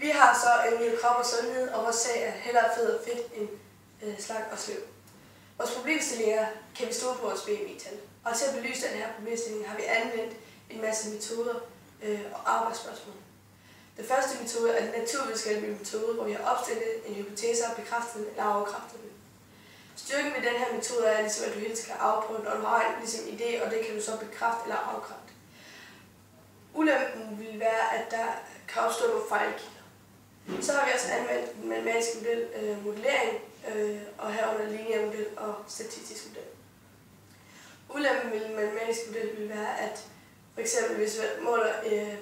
Vi har så en krop og sundhed, og vores sag er hellere fed og fedt end slank og sløv. Vores problemstilling er, kan vi stole på vores BMI-tal? Og til at belyse den her problemstilling har vi anvendt en masse metoder og arbejdsspørgsmål. Den første metode er den naturvidenskabelige metode, hvor vi har opstillet en hypotese og bekræftet den eller afkræftet den. Styrken ved den her metode er, ligesom, at du helt skal afprøve den, og du har en idé, og det kan du så bekræfte eller afkræfte. Ulempen vil være, at der kan opstå nogle fejlkilder. Så har vi også anvendt den matematiske model, modellering, og herunder lineær model og statistisk model. Ulempen ved den matematiske model vil være, at for eksempel hvis vi måler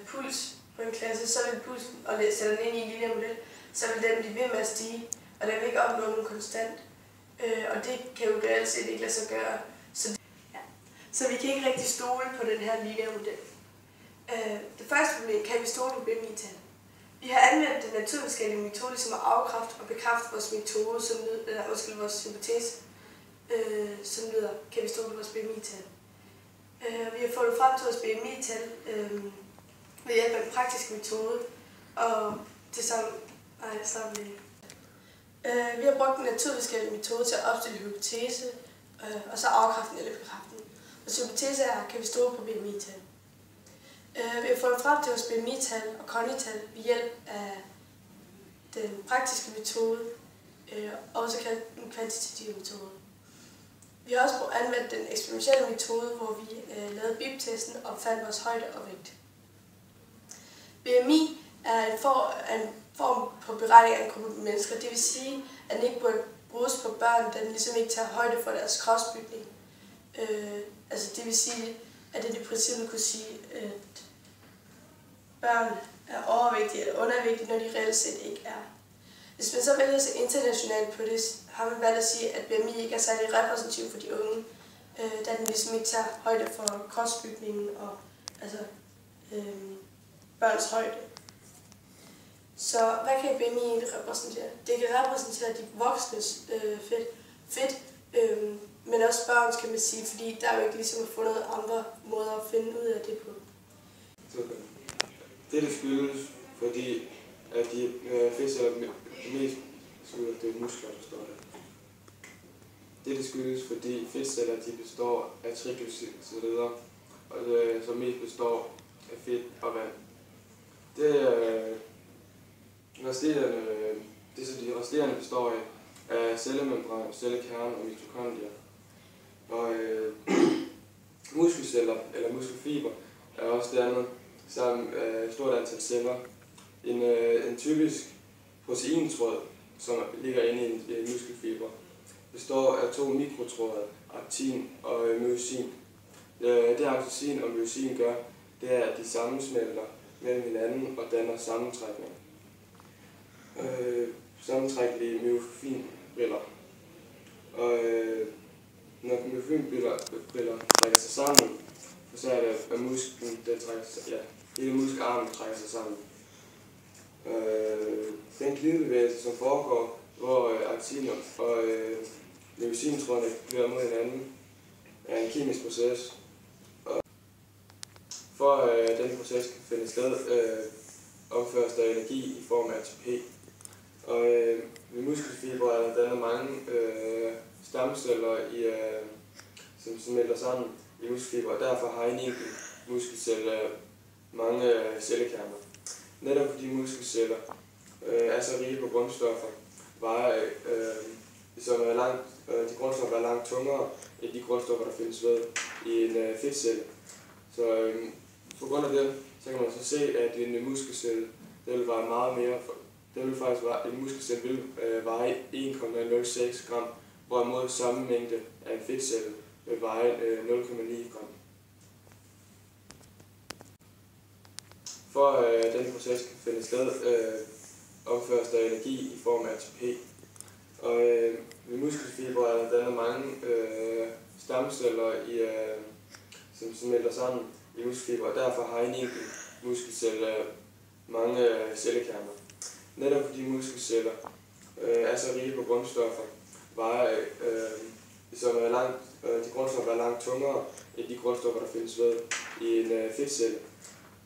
puls på en klasse, så vil pulsen, og sætter den ind i en lineær model, så vil den blive ved med at stige, og den vil ikke opnå nogen konstant. Og det kan jo reelt set ikke lade sig gøre. Så vi kan ikke rigtig stole på den her lineære model. Det første problem, kan vi stole på BMI-tal? Vi har anvendt den naturvidenskabelige metode, som at afkræfte og bekræfte vores metode, vores hypotese, som lyder, kan vi stole på vores BMI-tal? Vi har fundet frem til vores BMI-tal ved hjælp af en praktisk metode, og vi har brugt en naturvidenskabelig metode til at opstille hypotese, og så afkræfte den eller bekræfte den. Vores hypotese er, kan vi stole på BMI-tal? Vi har fundet frem til vores BMI-tal og CONI-tal ved hjælp af den praktiske metode, også kaldt den kvantitative metode. Vi har også anvendt den eksperimentelle metode, hvor vi lavede BIP-testen og fandt vores højde og vægt. BMI er en form på beregning af en gruppe mennesker. Det vil sige, at den ikke burde bruges på børn, da den ligesom ikke tager højde for deres kropsbygning. Det vil sige, at det i princippet kunne sige, at børn er overvægtige eller undervægtige, når de reelt set ikke er. Hvis man så vælger at se internationalt på det, har man valgt at sige, at BMI ikke er særlig repræsentativ for de unge, da den ligesom ikke tager højde for kropsbygningen og børns højde. Så hvad kan BMI egentlig repræsentere? Det kan repræsentere de voksnes fedt, men også børns, kan man sige, fordi der er jo ikke ligesom fundet andre måder at finde ud af det på. Det skyldes, fordi at de fedtceller mest det er muskler, der står der. Det skyldes, fordi fedtceller de består af triglycerider, som mest består af fedt og vand. De resterende består af cellemembran, cellekerne og mitokondrier. Og muskelceller eller muskelfiber er også dannet sammen af et stort antal celler. En typisk proteintråd, som ligger inde i en muskelfiber, består af 2 mikrotråde, aktin og myosin. Det aktin og myosin gør, det er, at de sammensmelter mellem hinanden og danner sammentrækninger. Sammentrækkelige myofinbriller. Og når myofinbriller trækker sig sammen, så er det, at musklen hele muskelarmen trækker sig sammen. Den glidbevægelse, som foregår, hvor aktiner og myosintrådene bliver mod hinanden, er en kemisk proces. Og for at den proces kan finde sted, opføres der energi i form af ATP. Og ved muskelfibre er der dannet mange stamceller, som smelter sammen i muskelfibre, og derfor har en enkelt muskelcelle mange cellekerner. Netop fordi muskelceller er så rige på grundstoffer, de grundstoffer er langt tungere end de grundstoffer, der findes ved i en fedtcelle. Så på grund af det, så kan man så se, at en muskelcelle vil veje meget mere. En muskelcelle vil veje 1,06 gram, hvorimod samme mængde af en fedtcelle vil veje 0,9 gram. For at den proces kan finde sted, opføres der energi i form af ATP. Og ved muskelfibre er der dannet mange stamceller, som smelter sammen i muskelfibre, og derfor har en enkelt muskelcelle mange cellekerner. Netop fordi muskelceller er så rige på grundstoffer, de grundstoffer er langt tungere end de grundstoffer, der findes ved i en fedtcelle.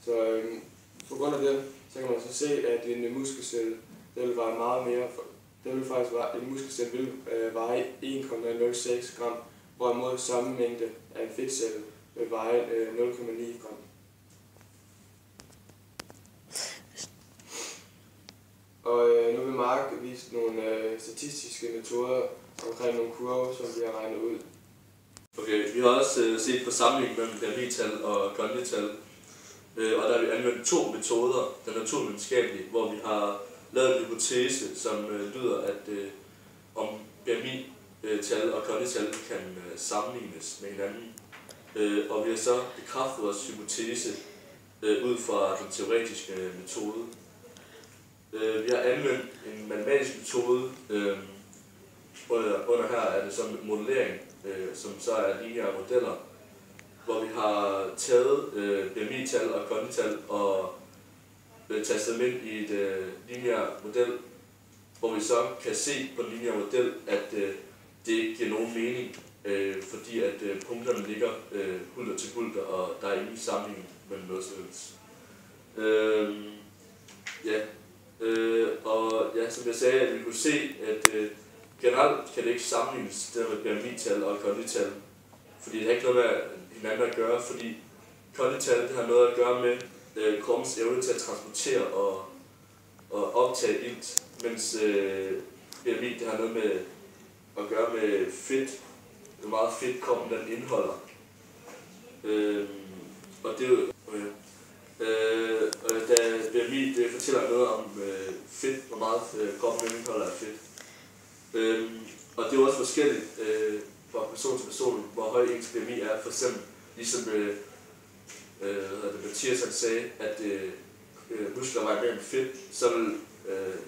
Så på grund af det, så kan man så se, at en muskelcelle vil veje meget mere. En muskelcelle vil veje 1,06 gram, hvorimod samme mængde af en fedtcelle vil veje 0,9 gram. Og nu vil Mark vise nogle statistiske metoder omkring nogle kurver, som vi har regnet ud. Okay, vi har også set på sammenligning mellem BMI-tal og kondital, og der har vi anvendt to metoder, der er naturvidenskabelige, hvor vi har lavet en hypotese, som lyder, at om BMI-tal og kondital kan sammenlignes med hinanden. Og vi har så bekræftet vores hypotese ud fra den teoretiske metode. Vi har anvendt en matematisk metode, under her er det som modellering, som så er lineære modeller, hvor vi har taget BMI-tal og kondital og tastet dem ind i et lineær model, hvor vi så kan se på den lineære model, at det ikke giver nogen mening, fordi at punkterne ligger hulter til hulter, og der er ingen sammenhæng mellem noget som helst. Som jeg sagde, at vi kunne se, at generelt kan det ikke sammenlignes det med BMI-tal og kondital, fordi det har ikke noget med hinanden at gøre, fordi kondital det har noget at gøre med kroppens evne til at transportere og optage ilt, mens BMI det har noget med at gøre med fedt, hvor meget fedt kroppen den indeholder. Og det er jo, da BMI det fortæller noget om fedt, hvor meget kroppen indeholder af fedt. Og det er også forskelligt fra person til person, hvor høj ens BMI er. For eksempel, ligesom Mathias sagde, at muskler vejer mere end fedt, så vil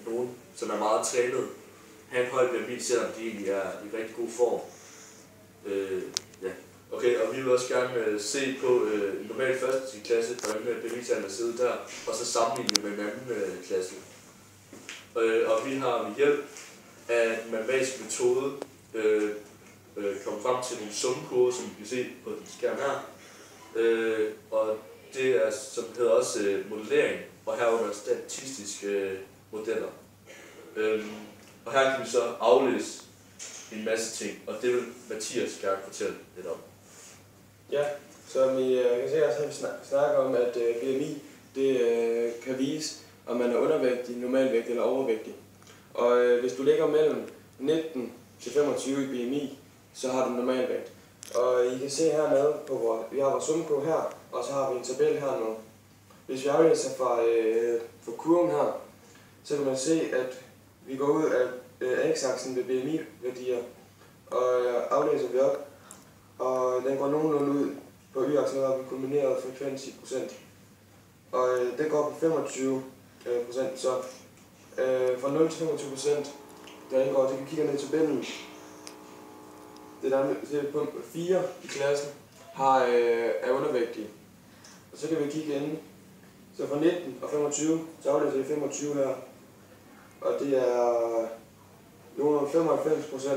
nogen, som er meget trænet, have en høj BMI, selvom de egentlig er i rigtig god form. Okay, og vi vil også gerne se på en normal første klasse, hvordan BMI-tallene ser ud der, og så sammenligne med en anden klasse. Og vi har med hjælp af en matematisk metode kommet frem til nogle summekurver, som vi kan se på den skærm her. Og det er, som hedder også modellering, og herunder statistiske modeller. Og her kan vi så aflæse en masse ting, og det vil Mathias gerne fortælle lidt om. Ja, som I kan se, så har vi snakket om, at BMI det kan vise, om man er undervægtig, normalvægtig eller overvægtig. Og hvis du ligger mellem 19 til 25 i BMI, så har du normalvægt. Og I kan se hernede, vi har vores summekurve her, og så har vi en tabel her nu. Hvis vi aflæser fra kurven her, så kan man se, at vi går ud af x-aksen ved BMI-værdier, og aflæser vi op, og den går nogenlunde ud på y-aksen, hvor vi kombineret frekvens i procent. Og den går på 25%, så fra 0 til 25%, der indgår, det kan kigge ned i tabellen. Det er punkt 4 i klassen, er undervægtige. Og så kan vi kigge inden. Så fra 19 og 25, så aflæser vi 25 her. Og det er nogle 95%.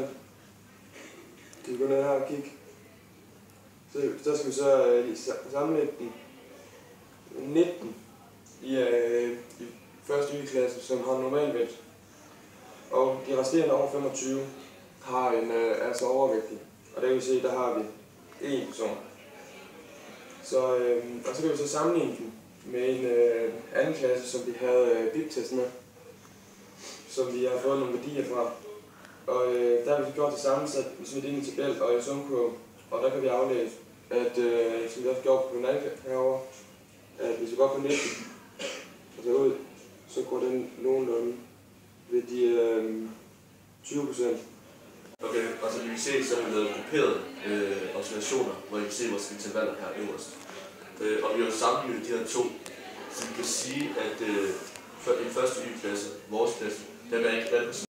Kan vi gå ned her og kigge. Så skal vi så sammenlægge den 19 i første y-klasse, som har normalvægt. Og de resterende over 25 har er så overvægtig. Og det vil sige, der har vi en person. Så, og så kan vi så sammenligne den med en anden klasse, som vi havde BIP-test med, som vi har fået nogle værdier fra. Og der har vi gjort det samme, så vi smidt ind i tabel og i summekurve, og der kan vi aflæse, at som vi også gjort på den anden herovre, at hvis vi går på 19 og så ud, så går den nogenlunde ved de 20%. Okay, og som I kan se, så har vi lavet grupperede observationer, hvor I kan se vores intervaller her øverst. Og vi har sammenlignet de her to, så vi kan sige, at for den første y-klasse, vores klasse, den er ikke repræsenteret.